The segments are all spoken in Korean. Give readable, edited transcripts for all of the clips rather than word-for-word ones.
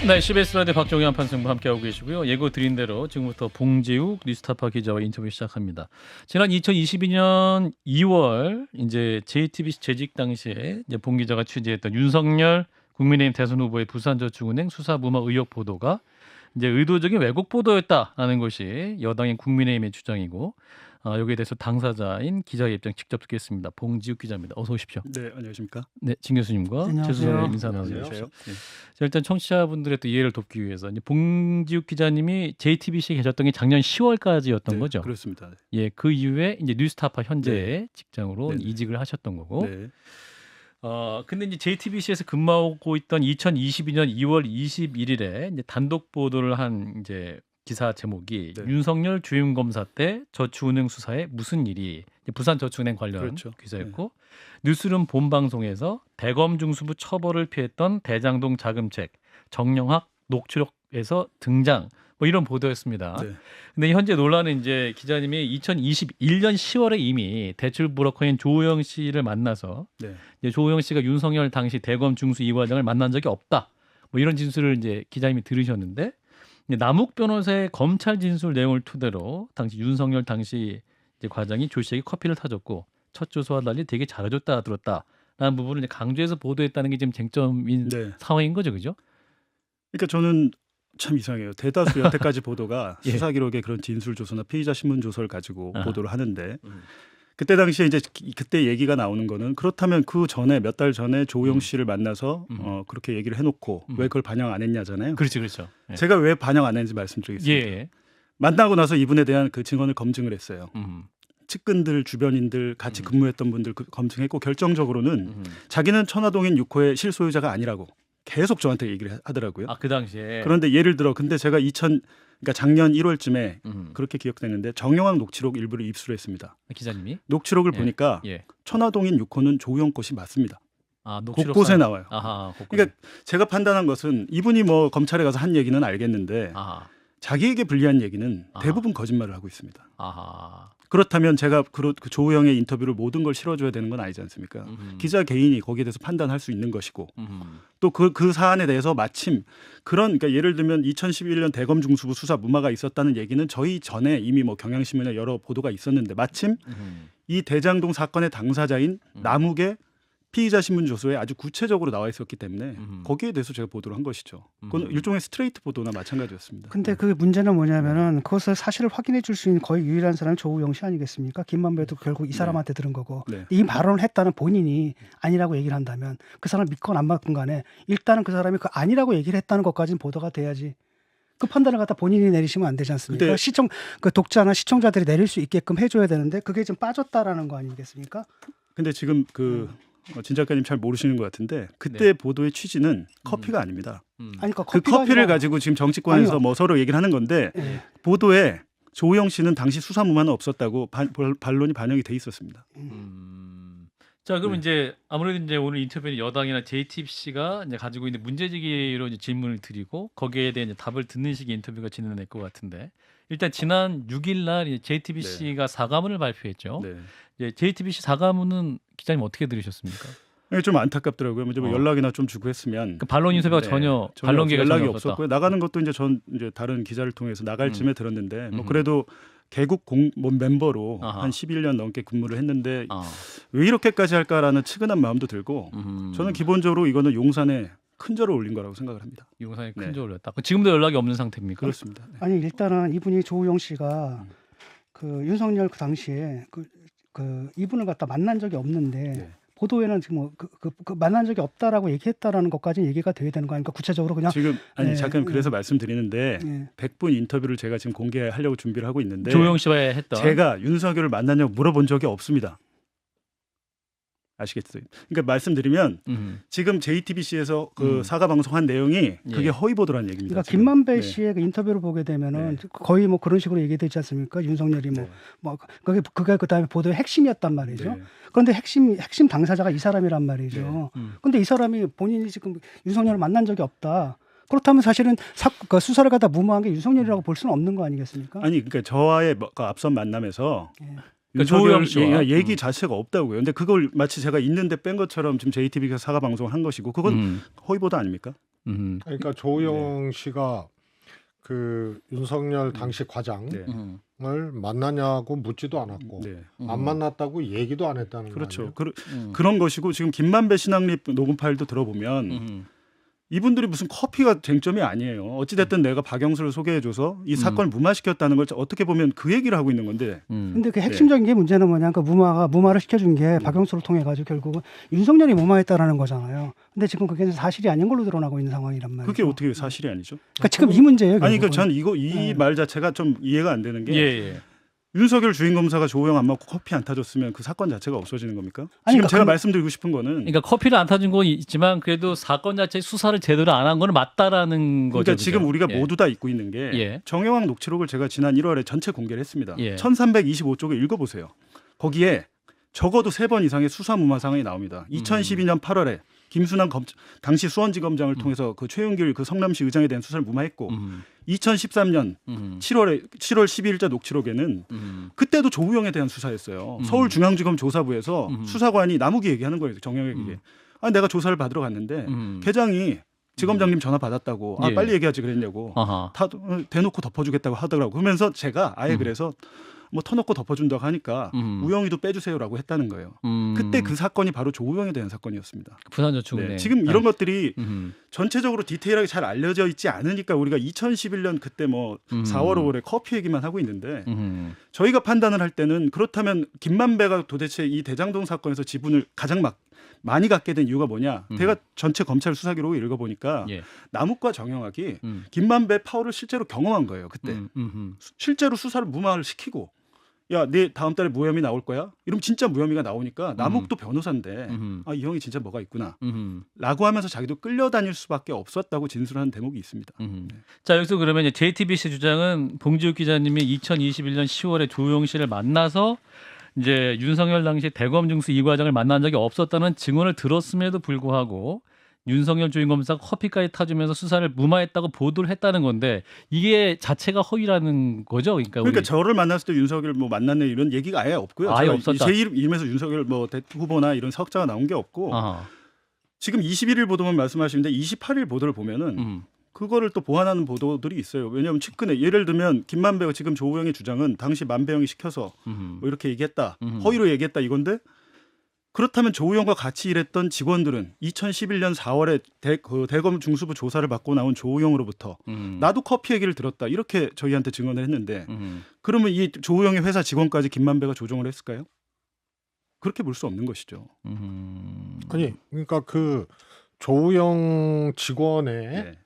네, CBS 라디오 박정희 판승부 함께하고 계시고요. 예고 드린 대로 지금부터 봉지욱 뉴스타파 기자와 인터뷰 시작합니다. 지난 2022년 2월 이제 JTBC 재직 당시에 이제 봉 기자가 취재했던 윤석열 국민의힘 대선 후보의 부산저축은행 수사 무마 의혹 보도가 이제 의도적인 왜곡 보도였다라는 것이 여당인 국민의힘의 주장이고 여기에 대해서 당사자인 기자의 입장 직접 듣겠습니다. 봉지욱 기자입니다. 어서 오십시오. 네, 안녕하십니까? 네, 진 교수님과 안녕하세요. 최 소장님 인사 나누세요. 안녕하세요. 네. 자, 일단 청취자분들의 또 이해를 돕기 위해서 이제 봉지욱 기자님이 JTBC에 계셨던 게 작년 10월까지였던 네, 거죠. 그렇습니다. 예, 그 이후에 이제 뉴스타파 현재 직장으로 네. 이직을 하셨던 거고. 네. 근데 이제 JTBC에서 근무하고 있던 2022년 2월 21일에 이제 단독 보도를 한 이제 기사 제목이 네. 윤석열 주임 검사 때 저축은행 수사에 무슨 일이 부산저축은행 관련 그렇죠. 기사였고 뉴스룸 본방송에서 대검 중수부 처벌을 피했던 대장동 자금책 정영학 녹취록에서 등장 뭐 이런 보도였습니다. 네. 근데 현재 논란은 이제 기자님이 2021년 10월에 이미 대출 브로커인 조우영 씨를 만나서 네. 이제 조우영 씨가 윤석열 당시 대검 중수 이과장을 만난 적이 없다. 뭐 이런 진술을 이제 기자님이 들으셨는데 남욱 변호사의 검찰 진술 내용을 토대로 당시 윤석열 당시 이제 과장이 조 씨에게 커피를 타줬고 첫 조서와 달리 되게 잘해줬다 들었다라는 부분을 이제 강조해서 보도했다는 게 지금 쟁점인 네. 상황인 거죠, 그죠? 그러니까 저는 참 이상해요. 대다수 여태까지 보도가 예. 수사 기록의 그런 진술 조서나 피의자 신문 조서를 가지고 아하. 보도를 하는데 그때 당시에 이제 그때 얘기가 나오는 거는 그렇다면 그 전에 몇 달 전에 조우영 씨를 만나서 그렇게 얘기를 해놓고 왜 그걸 반영 안 했냐잖아요. 그렇지, 그렇죠. 예. 제가 왜 반영 안 했는지 말씀드리겠습니다. 예. 만나고 나서 이분에 대한 그 증언을 검증을 했어요. 음. 측근들, 주변인들, 같이 근무했던 분들 검증했고 결정적으로는 음. 자기는 천화동인 6호의 실소유자가 아니라고 계속 저한테 얘기를 하더라고요. 그 당시에. 그런데 예를 들어 근데 제가 그러니까 작년 1월쯤에 음. 그렇게 기억되는데 정영학 녹취록 일부를 입수를 했습니다. 기자님이. 녹취록을 예. 보니까 예. 천화동인 6호는 조우영 것이 맞습니다. 녹취록 곳곳에 상- 나와요. 아하, 곳곳에. 그러니까 제가 판단한 것은 이분이 뭐 검찰에 가서 한 얘기는 알겠는데 아하. 자기에게 불리한 얘기는 아하. 대부분 거짓말을 하고 있습니다. 아하. 그렇다면 제가 그 조우영의 인터뷰를 모든 걸 실어줘야 되는 건 아니지 않습니까? 기자 개인이 거기에 대해서 판단할 수 있는 것이고 또 그 사안에 대해서 마침 그러니까 예를 들면 2011년 대검 중수부 수사 무마가 있었다는 얘기는 저희 전에 이미 뭐 경향신문에 여러 보도가 있었는데 마침 이 대장동 사건의 당사자인 남욱의 피의자 신문 조서에 아주 구체적으로 나와 있었기 때문에 거기에 대해서 제가 보도를 한 것이죠. 그건 일종의 스트레이트 보도나 마찬가지였습니다. 근데 그 문제는 뭐냐면은 그것을 사실을 확인해 줄 수 있는 거의 유일한 사람이 조우영 씨 아니겠습니까? 김만배도 결국 이 사람한테 들은 거고 네. 이 발언을 했다는 본인이 아니라고 얘기를 한다면 그 사람 믿건 안 믿건 간에 일단은 그 사람이 그 아니라고 얘기를 했다는 것까지는 보도가 돼야지. 그 판단을 갖다 본인이 내리시면 안 되지 않습니까? 근데- 그 독자나 시청자들이 내릴 수 있게끔 해줘야 되는데 그게 좀 빠졌다라는 거 아니겠습니까? 근데 지금 진 작가님 잘 모르시는 것 같은데 그때 보도의 취지는 커피가 아닙니다. 아니 그러니까 그 커피가 커피를 아니라- 가지고 지금 정치권에서 아니요. 뭐 서로 얘기를 하는 건데 예. 보도에 조우영 씨는 당시 수사 무마는 없었다고 반론이 반영이 돼 있었습니다. 자, 그럼 네. 이제 아무래도 이제 오늘 인터뷰는 여당이나 JTBC가 이제 가지고 있는 문제제기로 이제 질문을 드리고 거기에 대한 이제 답을 듣는 식의 인터뷰가 진행될 것 같은데 일단 지난 6일 날 JTBC가 사과문을 발표했죠. 네. 이제 JTBC 사과문은 기자님 어떻게 들으셨습니까? 이게 좀 안타깝더라고요. 먼저 뭐 연락이나 좀 주고 했으면 그 반론 인터뷰가 전혀 반론 기회가 연락이 전혀 없었다. 없었고요. 나가는 것도 이제 전 이제 다른 기자를 통해서 나갈 쯤에 들었는데 뭐 음. 그래도 개국 멤버로 아하. 한 11년 넘게 근무를 했는데 아. 왜 이렇게까지 할까라는 측은한 마음도 들고 저는 기본적으로 이거는 용산에 큰 절을 올린 거라고 생각을 합니다. 용산에 네. 큰 절 올렸다. 지금도 연락이 없는 상태입니까? 그렇습니다. 네. 아니 일단은 이분이 조우영 씨가 그 윤석열 그 당시에 그 이분을 갖다 만난 적이 없는데 네. 보도에는 지금 뭐 그 만난 적이 없다라고 얘기했다라는 것까지 얘기가 돼야 되는 거 아닙니까? 구체적으로 그냥 지금 네, 잠깐 네. 그래서 말씀드리는데 예. 100분 인터뷰를 제가 지금 공개하려고 준비를 하고 있는데 조용 씨와 했던 제가 윤석열을 만나냐고 물어본 적이 없습니다. 아시겠어요? 그러니까 말씀드리면 지금 JTBC에서 그 사과 방송한 내용이 그게 예. 허위 보도라는 얘기입니다. 그러니까 지금. 김만배 네. 씨의 그 인터뷰를 보게 되면은 네. 거의 뭐 그런 식으로 얘기되지 않습니까? 윤석열이 네. 뭐 그게 그다음에 보도의 핵심이었단 말이죠. 네. 그런데 핵심 당사자가 이 사람이란 말이죠. 근데 이 사람이 본인이 지금 윤석열을 만난 적이 없다. 그렇다면 사실은 그 수사를 갖다 무마한 게 윤석열이라고 볼 수는 없는 거 아니겠습니까? 아니 그러니까 저와의 그 앞선 만남에서 예. 그러니까 윤석열 조우영 씨와. 얘기 자체가 없다고요. 근데 그걸 마치 제가 있는데 뺀 것처럼 지금 JTBC가 사과 방송을 한 것이고 그건 허위 보도 아닙니까? 그러니까 조우영 씨가 그 윤석열 당시 과장을 네. 만나냐고 묻지도 않았고 네. 안 만났다고 얘기도 안 했다는 그렇죠. 거 그런 것이고 지금 김만배 신앙립 녹음 파일도 들어보면 이분들이 무슨 커피가 쟁점이 아니에요. 어찌됐든 내가 박영수를 소개해줘서 이 사건을 무마시켰다는 걸 어떻게 보면 그 얘기를 하고 있는 건데. 근데 그 핵심적인 게 문제는 뭐냐, 그 무마를 시켜준 게 박영수를 통해 가지고 결국은 윤석열이 무마했다라는 거잖아요. 근데 지금 그게 사실이 아닌 걸로 드러나고 있는 상황이란 말이죠. 그게 어떻게 사실이 아니죠? 그러니까 지금 이 문제예요. 아니 그러니까 결국은. 전 이 말 자체가 좀 이해가 안 되는 게 예. 윤석열 주인검사가 조우영 안 맞고 커피 안 타줬으면 그 사건 자체가 없어지는 겁니까? 아니, 지금 그러니까 제가 말씀드리고 싶은 거는 그러니까 커피를 안 타준 건 있지만 그래도 사건 자체 수사를 제대로 안 한 건 맞다라는 거죠. 그러니까 지금 그죠? 우리가 예. 모두 다 잊고 있는 게 예. 정영학 녹취록을 제가 지난 1월에 전체 공개를 했습니다. 예. 1325쪽을 읽어보세요. 거기에 적어도 3번 이상의 수사 무마 상황이 나옵니다. 2012년 8월에 김순환 당시 수원지검장을 통해서 그 최윤길 그 성남시 의장에 대한 수사를 무마했고 2013년 7월 12일자 녹취록에는 그때도 조우영에 대한 수사였어요. 서울중앙지검 조사부에서 수사관이 나무기 얘기하는 거예요. 정영학에게. 내가 조사를 받으러 갔는데 계장이 지검장님 전화 받았다고. 예. 빨리 얘기하지 그랬냐고. 아하. 다 대놓고 덮어주겠다고 하더라고. 그러면서 제가 아예 그래서 뭐 터놓고 덮어준다고 하니까 우영이도 빼주세요라고 했다는 거예요. 그때 그 사건이 바로 조우영에 대한 사건이었습니다. 부산저축은행. 네, 지금 이런 것들이 전체적으로 디테일하게 잘 알려져 있지 않으니까 우리가 2011년 그때 뭐 4월 5월에 커피 얘기만 하고 있는데 저희가 판단을 할 때는 그렇다면 김만배가 도대체 이 대장동 사건에서 지분을 가장 많이 갖게 된 이유가 뭐냐? 제가 전체 검찰 수사 기록을 읽어보니까 예. 남욱과 정영학이 김만배 파워를 실제로 경험한 거예요. 그때 실제로 수사를 무마를 시키고 야, 내 다음 달에 무혐의 나올 거야? 이러면 진짜 무혐의가 나오니까 남욱도 변호사인데 이 형이 진짜 뭐가 있구나 라고 하면서 자기도 끌려다닐 수밖에 없었다고 진술하는 대목이 있습니다. 자, 여기서 그러면 이제 JTBC 주장은 봉지욱 기자님이 2021년 10월에 조우영 씨를 만나서 이제 윤석열 당시 대검 중수 2과장을 만난 적이 없었다는 증언을 들었음에도 불구하고 윤석열 주인검사가 커피까지 타주면서 수사를 무마했다고 보도를 했다는 건데 이게 자체가 허위라는 거죠. 그러니까 저를 만났을 때 윤석열 뭐 만났네 이런 얘기가 아예 없고요. 아예 없었다. 제 이름에서 윤석열 뭐 후보나 이런 석자가 나온 게 없고 아하. 지금 21일 보도만 말씀하시는데 28일 보도를 보면은 그거를 또 보완하는 보도들이 있어요. 왜냐하면 측근에 예를 들면 김만배가 지금 조우영의 주장은 당시 만배영이 시켜서 뭐 이렇게 얘기했다. 허위로 얘기했다 이건데 그렇다면 조우영과 같이 일했던 직원들은 2011년 4월에 대검 중수부 조사를 받고 나온 조우영으로부터 나도 커피 얘기를 들었다. 이렇게 저희한테 증언을 했는데 그러면 이 조우영의 회사 직원까지 김만배가 조종을 했을까요? 그렇게 볼 수 없는 것이죠. 아니 그러니까 그 조우영 직원의 네.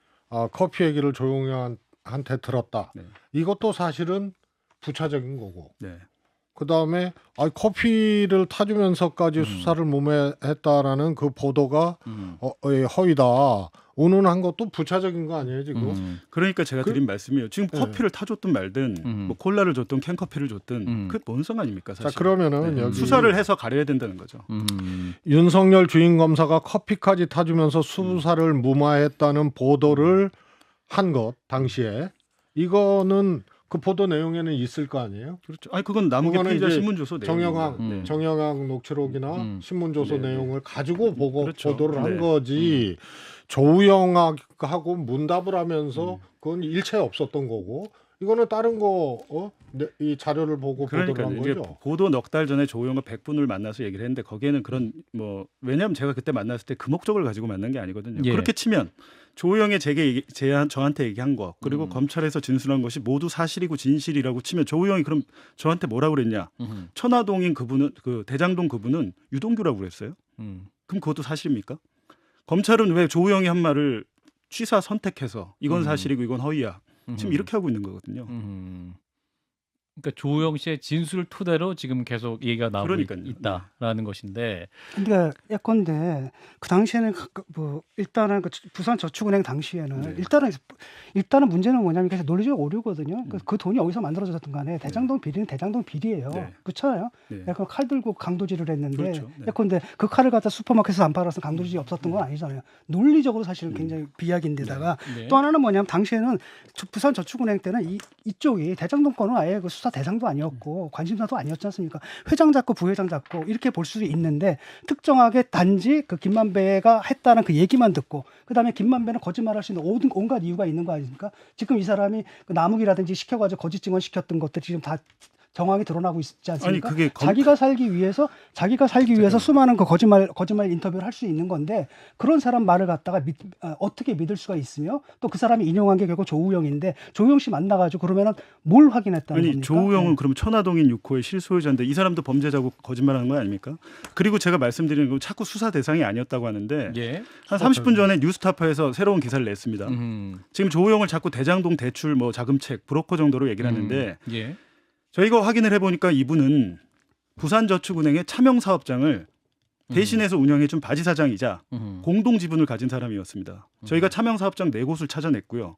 커피 얘기를 조우영한테 들었다. 네. 이것도 사실은 부차적인 거고. 네. 그다음에 커피를 타주면서까지 수사를 무마했다라는 그 보도가 허위다. 운운한 것도 부차적인 거 아니에요 지금? 그러니까 제가 드린 말씀이에요. 지금 커피를 타줬든 말든 뭐 콜라를 줬든 캔커피를 줬든 그게 뭔 상관입니까 사실. 자 그러면은 여기 수사를 해서 가려야 된다는 거죠. 윤석열 주인검사가 커피까지 타주면서 수사를 무마했다는 보도를 한 것 당시에 이거는 그 보도 내용에는 있을 거 아니에요? 그렇죠. 아니 그건 남욱의 피의자 신문조서 내용입니다. 정영학 녹취록이나 신문조서 내용을 가지고 그렇죠. 보도를 한 거지. 조우영하고 문답을 하면서 그건 일체 없었던 거고 이거는 다른 거 이 자료를 보고 보도를 한 거죠. 보도 넉 달 전에 조우영과 100분을 만나서 얘기를 했는데 거기에는 그런 뭐 왜냐하면 제가 그때 만났을 때 그 목적을 가지고 만난 게 아니거든요. 예. 그렇게 치면 조우영이 저한테 얘기한 거 그리고 검찰에서 진술한 것이 모두 사실이고 진실이라고 치면 조우영이 그럼 저한테 뭐라고 그랬냐? 천화동인 그분은 그 대장동 그분은 유동규라고 그랬어요. 그럼 그것도 사실입니까? 검찰은 왜 조우영이 한 말을 취사 선택해서 이건 사실이고 이건 허위야. 지금 이렇게 하고 있는 거거든요. 그러니까 조우영 씨의 진술 토대로 지금 계속 얘기가 나오고 그러니까요. 있다라는 것인데. 그러니까 예컨대 그 당시에는 뭐 일단은 그 부산저축은행 당시에는 일단은 문제는 뭐냐면 그래서 논리적 오류거든요. 그 돈이 어디서 만들어졌든 간에 대장동 비리는 대장동 비리예요. 네. 그렇잖아요. 네. 약간 칼 들고 강도질을 했는데 그렇죠. 네. 예컨대 그 칼을 갖다 슈퍼마켓에서 안 팔아서 강도질이 없었던 건 아니잖아요. 논리적으로 사실은 굉장히 비약인데다가 네. 또 하나는 뭐냐면 당시에는 부산저축은행 때는 이쪽이 대장동 건은 아예 그 수사 대상도 아니었고 관심사도 아니었지 않습니까? 회장 잡고 부회장 잡고 이렇게 볼 수 있는데 특정하게 단지 그 김만배가 했다는 그 얘기만 듣고 그다음에 김만배는 거짓말할 수 있는 온갖 이유가 있는 거 아닙니까? 지금 이 사람이 그 남욱이라든지 시켜가지고 거짓 증언 시켰던 것들이 지금 다 정황이 드러나고 있지 않습니까? 아니, 그게 자기가 살기 위해서 수많은 그 거짓말 인터뷰를 할 수 있는 건데 그런 사람 말을 갖다가 어떻게 믿을 수가 있으며 또 그 사람이 인용한 게 결국 조우영인데 조우영 씨 만나가지고 그러면은 뭘 확인했다는 아니 겁니까? 조우영은 네. 그러면 천화동인 6호의 실소유자인데 이 사람도 범죄자고 거짓말하는 거 아닙니까? 그리고 제가 말씀드리는 건 자꾸 수사 대상이 아니었다고 하는데 예. 한 30분 전에 뉴스타파에서 새로운 기사를 냈습니다. 음. 지금 조우영을 자꾸 대장동 대출 뭐 자금책 브로커 정도로 얘기를 하는데 예. 저희가 확인을 해보니까 이분은 부산저축은행의 차명사업장을 대신해서 운영해준 바지사장이자 공동 지분을 가진 사람이었습니다. 저희가 차명사업장 4곳을 찾아냈고요.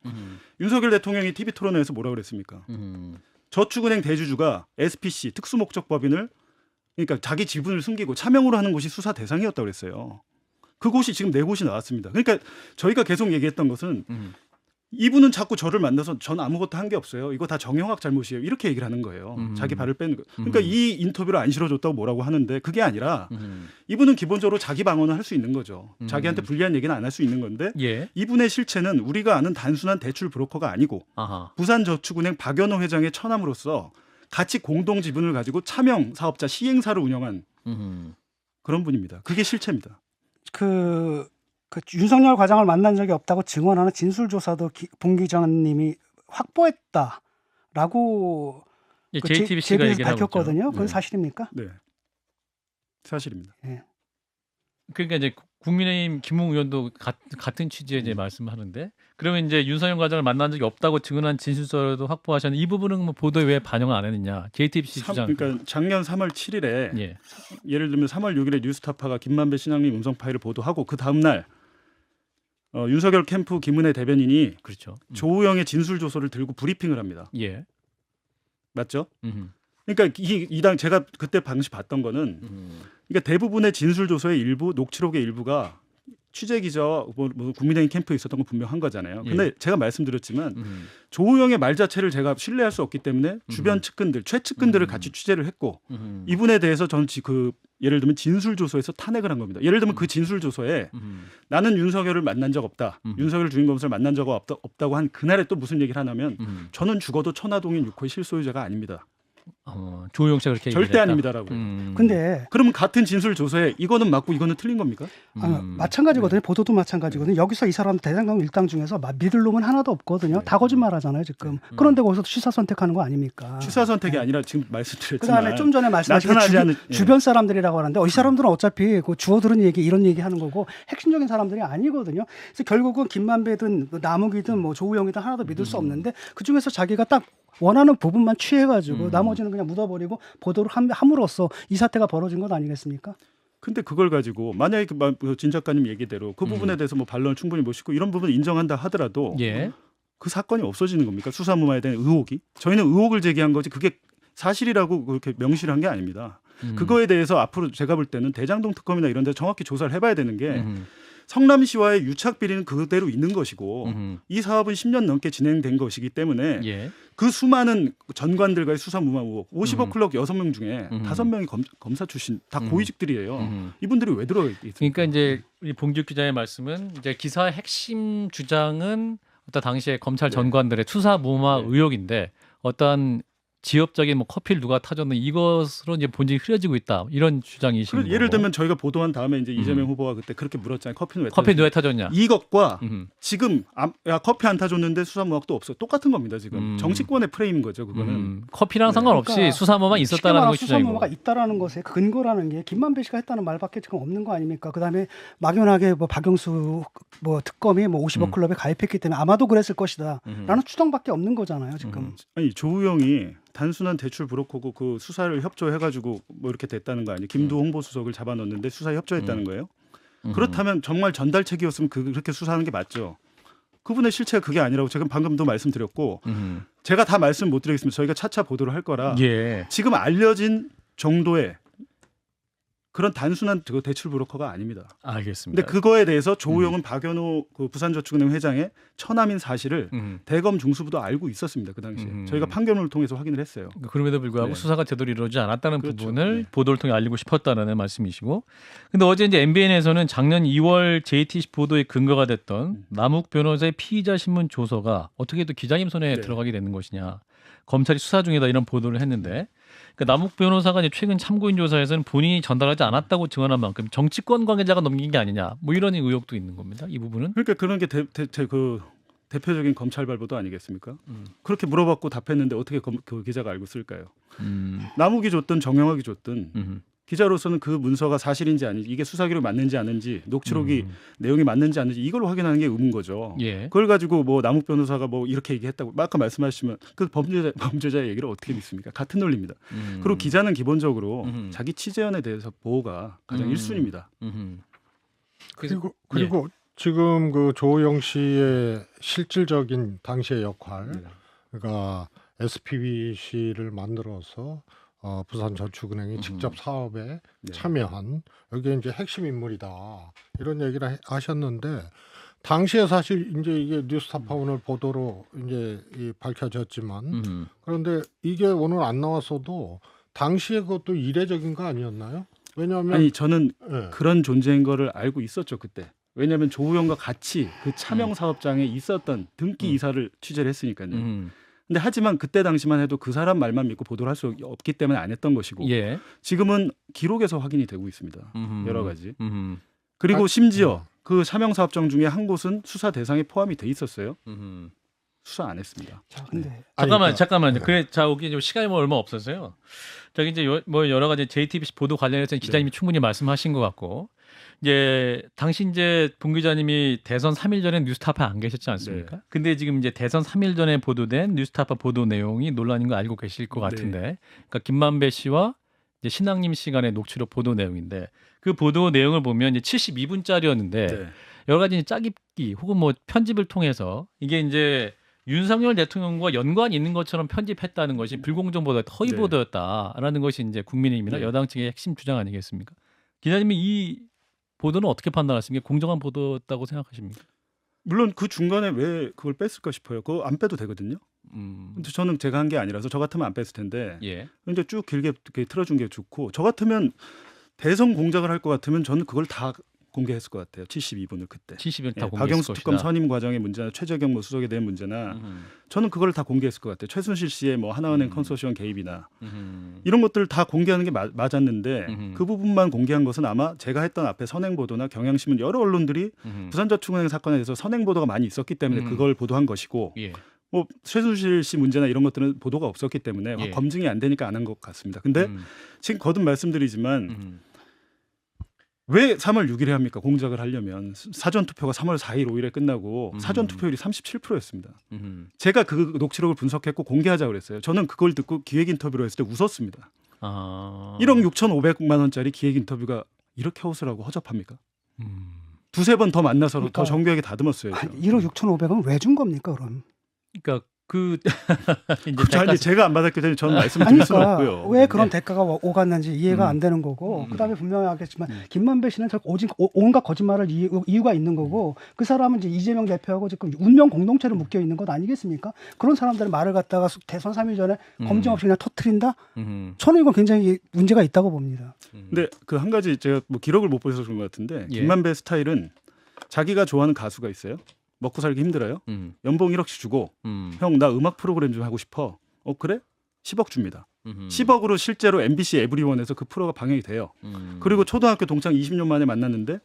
윤석열 대통령이 TV토론회에서 뭐라고 그랬습니까? 저축은행 대주주가 SPC 특수목적법인을 그러니까 자기 지분을 숨기고 차명으로 하는 곳이 수사 대상이었다고 그랬어요. 그곳이 지금 4곳이 나왔습니다. 그러니까 저희가 계속 얘기했던 것은 이분은 자꾸 저를 만나서 전 아무것도 한 게 없어요. 이거 다 정영학 잘못이에요. 이렇게 얘기를 하는 거예요. 자기 발을 빼는 거. 그러니까 이 인터뷰를 안 실어줬다고 뭐라고 하는데 그게 아니라 이분은 기본적으로 자기 방어는 할 수 있는 거죠. 자기한테 불리한 얘기는 안 할 수 있는 건데 예. 이분의 실체는 우리가 아는 단순한 대출 브로커가 아니고 아하. 부산저축은행 박연호 회장의 처남으로서 같이 공동 지분을 가지고 차명 사업자 시행사를 운영한 그런 분입니다. 그게 실체입니다. 그 윤석열 과장을 만난 적이 없다고 증언하는 진술조사도 봉 기자님이 확보했다라고 예, 그 JTBC가 JTBC에서 얘기를 하고 있죠. 밝혔거든요. 그건 네. 사실입니까? 네, 사실입니다. 그러니까 이제 국민의힘 김웅 의원도 같은 취지의 이제 말씀하는데 그러면 이제 윤석열 과장을 만난 적이 없다고 증언한 진술서도 확보하셨는데 이 부분은 뭐 보도에 왜 반영을 안 했느냐? JTBC 주장. 그러니까 작년 3월 7일에 예. 예를 들면 3월 6일에 뉴스타파가 김만배 신앙님 음성 파일을 보도하고 그 다음 날 윤석열 캠프 김은혜 대변인이 그렇죠. 조우영의 진술 조서를 들고 브리핑을 합니다. 예. 맞죠? 그러니까 이당 제가 그때 당시 봤던 거는 그러니까 대부분의 진술 조서의 일부, 녹취록의 일부가 취재 기자 뭐 국민의힘 캠프에 있었던 건 분명한 거잖아요. 근데 예. 제가 말씀드렸지만 조우영의 말 자체를 제가 신뢰할 수 없기 때문에 주변 측근들, 최측근들을 같이 취재를 했고 이분에 대해서 전 그 예를 들면 진술 조서에서 탄핵을 한 겁니다. 예를 들면 그 진술 조서에 나는 윤석열을 만난 적 없다. 윤석열 주인검사를 만난 적 없다고 한 그날에 또 무슨 얘기를 하냐면 저는 죽어도 천화동인 6호의 실소유자가 아닙니다. 조우영 씨가 그렇게 절대 아닙니다라고. 근데 그러면 같은 진술 조서에 이거는 맞고 이거는 틀린 겁니까? 마찬가지거든요. 보도도 마찬가지거든요. 여기서 이 사람 대장동 일당 중에서 믿을 놈은 하나도 없거든요. 다 거짓말하잖아요 지금. 그런데 거기서 취사 선택하는 거 아닙니까? 취사 선택이 아니라 지금 말씀드렸지만 그다음에 좀 전에 말씀하신 나타나지 않은 주변 사람들이라고 하는데 이 사람들은 어차피 그 주워 들은 얘기 이런 얘기 하는 거고 핵심적인 사람들이 아니거든요. 그래서 결국은 김만배든 남욱이든 뭐 조우영이든 하나도 믿을 수 없는데 그 중에서 자기가 딱 원하는 부분만 취해가지고 나머지는 그냥 묻어버리고 보도를 함으로써 이 사태가 벌어진 것 아니겠습니까? 근데 그걸 가지고 만약에 진 작가님 얘기대로 그 부분에 대해서 뭐 반론을 충분히 모시고 이런 부분 인정한다 하더라도 예. 그 사건이 없어지는 겁니까? 수사무마에 대한 의혹이? 저희는 의혹을 제기한 거지 그게 사실이라고 그렇게 명시를 한 게 아닙니다. 그거에 대해서 앞으로 제가 볼 때는 대장동 특검이나 이런 데 정확히 조사를 해봐야 되는 게 성남시와의 유착 비리는 그대로 있는 것이고 이 사업은 10년 넘게 진행된 것이기 때문에 예. 그 수많은 전관들과의 수사 무마 의혹 50억 클럽 6명 중에 5명이 검사 출신 다 고위직들이에요. 이분들이 왜 들어가 있습니까? 그러니까 이제 우리 봉지욱 기자의 말씀은 이제 기사의 핵심 주장은 어떤 당시에 검찰 전관들의 수사 무마 의혹인데 어떤 지엽적인 뭐 커피를 누가 타줬는 이것으로 이제 본질이 흐려지고 있다 이런 주장이신 거고. 예를 들면 저희가 보도한 다음에 이제 이재명 후보가 그때 그렇게 물었잖아요. 커피는 왜 타줬냐? 이것과 지금 야 커피 안 타줬는데 수사무학도 없어. 똑같은 겁니다. 지금 정치권의 프레임인 거죠. 그거는 커피랑 상관없이 그러니까 수사무만 있었다는 것이 주장이고. 수사무마가 있다라는 것에 근거라는 게 김만배 씨가 했다는 말밖에 지금 없는 거 아닙니까? 그다음에 막연하게 뭐 박영수 뭐 특검이 뭐 50억 클럽에 가입했기 때문에 아마도 그랬을 것이다라는 추정밖에 없는 거잖아요. 지금. 아니 조우영이 단순한 대출 브로커고 그 수사를 협조해가지고 뭐 이렇게 됐다는 거 아니에요? 김두 홍보수석을 잡아넣는데 수사에 협조했다는 거예요? 그렇다면 정말 전달책이었으면 그렇게 수사하는 게 맞죠. 그분의 실체가 그게 아니라고 제가 방금도 말씀드렸고 제가 다 말씀 못 드리겠습니다. 저희가 차차 보도를 할 거라 예. 지금 알려진 정도의 그런 단순한 그 대출 브로커가 아닙니다. 알겠습니다. 근데 그거에 대해서 조우영은 박연호 그 부산저축은행 회장의 처남인 사실을 대검 중수부도 알고 있었습니다. 그 당시에 저희가 판결문을 통해서 확인을 했어요. 그럼에도 불구하고 네. 수사가 제대로 이루어지지 않았다는 그렇죠. 부분을 네. 보도를 통해 알리고 싶었다는 말씀이시고, 근데 어제 이제 MBN에서는 작년 2월 JTBC 보도의 근거가 됐던 남욱 변호사의 피의자 신문 조서가 어떻게 또 기자님 손에 네. 들어가게 되는 것이냐, 검찰이 수사 중이다 이런 보도를 했는데, 그러니까 남욱 변호사가 이제 최근 참고인 조사에서는 본인이 전달하지 않았다고 증언한 만큼 정치권 관계자가 넘긴 게 아니냐, 뭐 이런 의혹도 있는 겁니다. 이 부분은. 그러니까 그런 게 그 대표적인 검찰 발보도 아니겠습니까? 그렇게 물어봤고 답했는데 어떻게 그 기자가 알고 쓸까요? 남욱이 줬든 정영학이 줬든 기자로서는 그 문서가 사실인지 아닌지, 이게 수사기록 맞는지 아닌지, 녹취록이 내용이 맞는지 아닌지 이걸 확인하는 게 의무인 거죠. 예. 그걸 가지고 뭐 남욱 변호사가 뭐 이렇게 얘기했다고 아까 말씀하시면 그 범죄자의 얘기를 어떻게 믿습니까? 같은 논리입니다. 그리고 기자는 기본적으로 자기 취재원에 대해서 보호가 가장 1순위입니다. 그리고 지금 그 조우영 씨의 실질적인 당시의 역할, 그러니까 SPVC를 만들어서 부산저축은행이 직접 사업에 참여한, 여기에 이제 핵심 인물이다 이런 얘기를 하셨는데, 당시에 사실 이제 이게 뉴스타파 오늘 보도로 이제 밝혀졌지만, 그런데 이게 오늘 안 나왔어도 당시에 그것도 이례적인 거 아니었나요? 왜냐하면 아니 저는 예. 그런 존재인 거를 알고 있었죠 그때. 왜냐하면 조우영과 같이 그 차명 사업장에 있었던 등기 이사를 취재를 했으니까요. 근데 하지만 그때 당시만 해도 그 사람 말만 믿고 보도를 할 수 없기 때문에 안 했던 것이고, 예. 지금은 기록에서 확인이 되고 있습니다. 여러 가지. 음. 그리고 심지어 그 차명 사업장 중에 한 곳은 수사 대상에 포함이 돼 있었어요. 수사 안 했습니다. 자, 근데 잠깐만요. 그래, 자, 여기 좀 시간이 뭐 얼마 없어서요. 저기 이제 뭐 여러 가지 JTBC 보도 관련해서 기자님이 충분히 말씀하신 것 같고, 이제 당시 이제 본 기자님이 대선 3일 전에 뉴스타파에 안 계셨지 않습니까? 네. 근데 지금 이제 대선 3일 전에 보도된 뉴스타파 보도 내용이 논란인 거 알고 계실 것 같은데, 그러니까 김만배 씨와 이제 신앙님 시간의 녹취록 보도 내용인데, 그 보도 내용을 보면 이제 72분짜리였는데 네. 여러 가지 짜깁기 혹은 뭐 편집을 통해서 이게 이제 윤석열 대통령과 연관이 있는 것처럼 편집했다는 것이 불공정 보도였다, 허위 네. 보도였다라는 것이 이제 국민의힘이나 네. 여당 측의 핵심 주장 아니겠습니까? 기자님이 이 보도는 어떻게 판단하십니까? 공정한 보도였다고 생각하십니까? 물론 그 중간에 왜 그걸 뺐을까 싶어요. 그거 안 빼도 되거든요. 근데 저는 제가 한 게 아니라서 저 같으면 안 뺐을 텐데. 예. 근데 쭉 길게 이렇게 틀어준 게 좋고, 저 같으면 대선 공작을 할 것 같으면 저는 그걸 다 공개했을 것 같아요. 72분을 그때. 70일 다 예, 공개했을 박영수 특검 것이다. 선임 과정의 문제나 최재경 뭐 수석에 대한 문제나 저는 그걸 다 공개했을 것 같아요. 최순실 씨의 뭐 하나은행 컨소시엄 개입이나 이런 것들을 다 공개하는 게 맞았는데 그 부분만 공개한 것은 아마 제가 했던 앞에 선행보도나 경향신문 여러 언론들이 부산저축은행 사건에 대해서 선행보도가 많이 있었기 때문에 그걸 보도한 것이고, 예. 뭐 최순실 씨 문제나 이런 것들은 보도가 없었기 때문에 예. 검증이 안 되니까 안 한 것 같습니다. 근데 지금 거듭 말씀드리지만 왜 3월 6일에 합니까? 공작을 하려면 사전 투표가 3월 4일, 5일에 끝나고 사전 투표율이 37%였습니다. 제가 그 녹취록을 분석했고 공개하자고 그랬어요. 저는 그걸 듣고 기획 인터뷰를 했을 때 웃었습니다. 아. 1억 6,500만 원짜리 기획 인터뷰가 이렇게 허술하고 허접합니까? 두세 번 더 만나서 그러니까, 더 정교하게 다듬었어야죠. 1억 6,500원 왜 준 겁니까, 그럼? 그러니까 그 이제 그 제가 안 받았기 때문에 저는 말씀드릴 수는 없고요. 왜 그런 대가가 오갔는지 이해가 안 되는 거고, 그다음에 분명히 하겠지만 김만배 씨는 오직 온갖 거짓말을 이유가 있는 거고, 그 사람은 이제 이재명 대표하고 지금 운명 공동체로 묶여 있는 것 아니겠습니까? 그런 사람들의 말을 갖다가 대선 3일 전에 검증 없이 그냥 터트린다? 저는 이건 굉장히 문제가 있다고 봅니다. 근데 그 한 가지 제가 뭐 기록을 못 보셔서 그런 것 같은데, 예. 김만배 스타일은 자기가 좋아하는 가수가 있어요. 먹고 살기 힘들어요. 연봉 1억씩 주고 형 나 음악 프로그램 좀 하고 싶어. 그래? 10억 줍니다. 10억으로 실제로 MBC 에브리원에서 그 프로가 방영이 돼요. 그리고 초등학교 동창 20년 만에 만났는데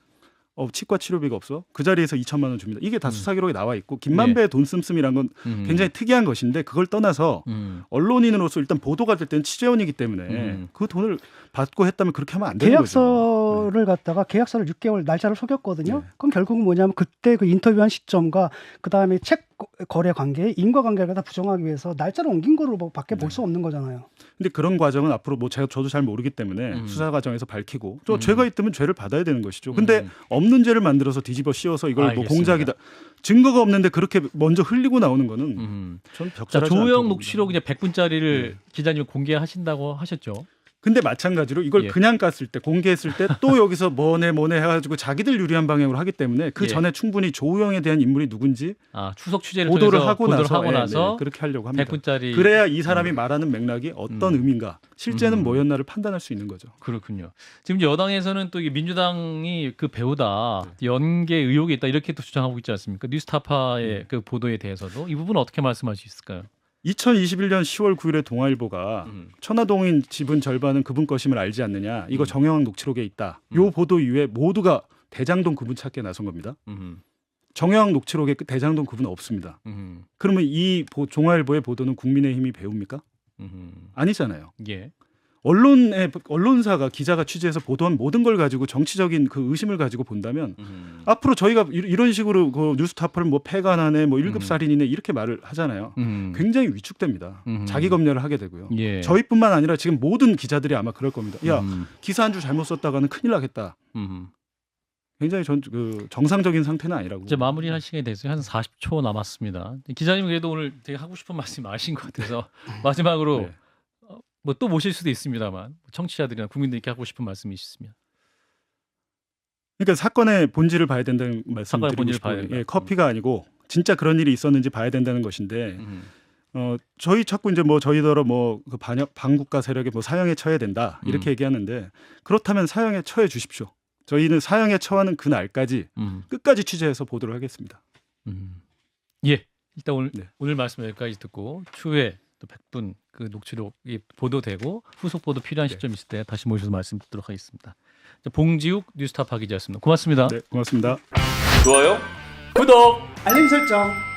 치과 치료비가 없어. 그 자리에서 2천만 원 줍니다. 이게 다 수사 기록에 나와 있고, 김만배의 돈 씀씀이란 건 굉장히 특이한 것인데, 그걸 떠나서 언론인으로서 일단 보도가 될 때는 취재원이기 때문에 그 돈을 받고 했다면 그렇게 하면 안 되는 거죠. 계약서를 갖다가 계약서를 6개월 날짜를 속였거든요. 네. 그럼 결국은 뭐냐면 그때 그 인터뷰한 시점과 그다음에 책 거래 관계, 인과관계를 다 부정하기 위해서 날짜를 옮긴 거로 밖에 볼 수 없는 거잖아요. 근데 그런 과정은 앞으로 뭐 저도 잘 모르기 때문에 수사 과정에서 밝히고, 또 죄가 있다면 죄를 받아야 되는 것이죠. 근데 없는 죄를 만들어서 뒤집어 씌워서 이걸 뭐 알겠습니다. 공작이다, 증거가 없는데 그렇게 먼저 흘리고 나오는 거는 전 자, 벽잘하지 않다고 조우영 봅니다. 녹취록 이제 100분짜리를 기자님 공개하신다고 하셨죠. 근데 마찬가지로 이걸 예. 그냥 깠을 때 공개했을 때 또 여기서 뭐네 해가지고 자기들 유리한 방향으로 하기 때문에 그 예. 전에 충분히 조우영에 대한 인물이 누군지 추석 취재를 보도를 통해서 하고 보도를 나서, 하고 나서 그렇게 하려고 합니다. 100분짜리 그래야 이 사람이 말하는 맥락이 어떤 의미인가, 실제는 뭐였나를 판단할 수 있는 거죠. 그렇군요. 지금 이제 여당에서는 또 이게 민주당이 그 배우다 연계 의혹이 있다 이렇게 또 주장하고 있지 않습니까? 뉴스타파의 그 보도에 대해서도 이 부분은 어떻게 말씀할 수 있을까요? 2021년 10월 9일에 동아일보가 천화동인 지분 절반은 그분 것임을 알지 않느냐, 이거 정영학 녹취록에 있다. 요 보도 이후에 모두가 대장동 그분 찾기에 나선 겁니다. 정영학 녹취록에 대장동 그분은 없습니다. 그러면 이 동아일보의 보도는 국민의힘이 배웁니까? 아니잖아요. 예. 언론사가 기자가 취재해서 보도한 모든 걸 가지고 정치적인 그 의심을 가지고 본다면 앞으로 저희가 이런 식으로 그 뉴스타파를 뭐 폐간하네, 뭐 1급 살인이네 이렇게 말을 하잖아요. 굉장히 위축됩니다. 자기 검열을 하게 되고요. 예. 저희뿐만 아니라 지금 모든 기자들이 아마 그럴 겁니다. 야, 기사 한 줄 잘못 썼다가는 큰일 나겠다. 굉장히 정상적인 상태는 아니라고. 이제 마무리할 시간이 됐어요. 한 40초 남았습니다. 기자님 그래도 오늘 되게 하고 싶은 말씀 하신 것 같아서 마지막으로 네. 뭐 또 모실 수도 있습니다만 청취자들이나 국민들께 하고 싶은 말씀이 있으면. 그러니까 사건의 본질을 봐야 된다는 사건의 말씀을 본질을 드리고 봐야 싶고요. 된다. 예, 커피가 아니고 진짜 그런 일이 있었는지 봐야 된다는 것인데 저희 자꾸 이제 뭐 저희더러 뭐그 반국가 세력에 뭐 사형에 처해야 된다 이렇게 얘기하는데 그렇다면 사형에 처해 주십시오. 저희는 사형에 처하는 그 날까지 끝까지 취재해서 보도를 하겠습니다. 예, 일단 오늘 네. 오늘 말씀 여기까지 듣고 추후에 또 100분 그 녹취록이 보도되고 후속 보도 필요한 시점이 있을 때 다시 모셔서 말씀 듣도록 하겠습니다. 봉지욱 뉴스타파 기자였습니다. 고맙습니다. 네, 고맙습니다. 좋아요, 구독. 알림 설정.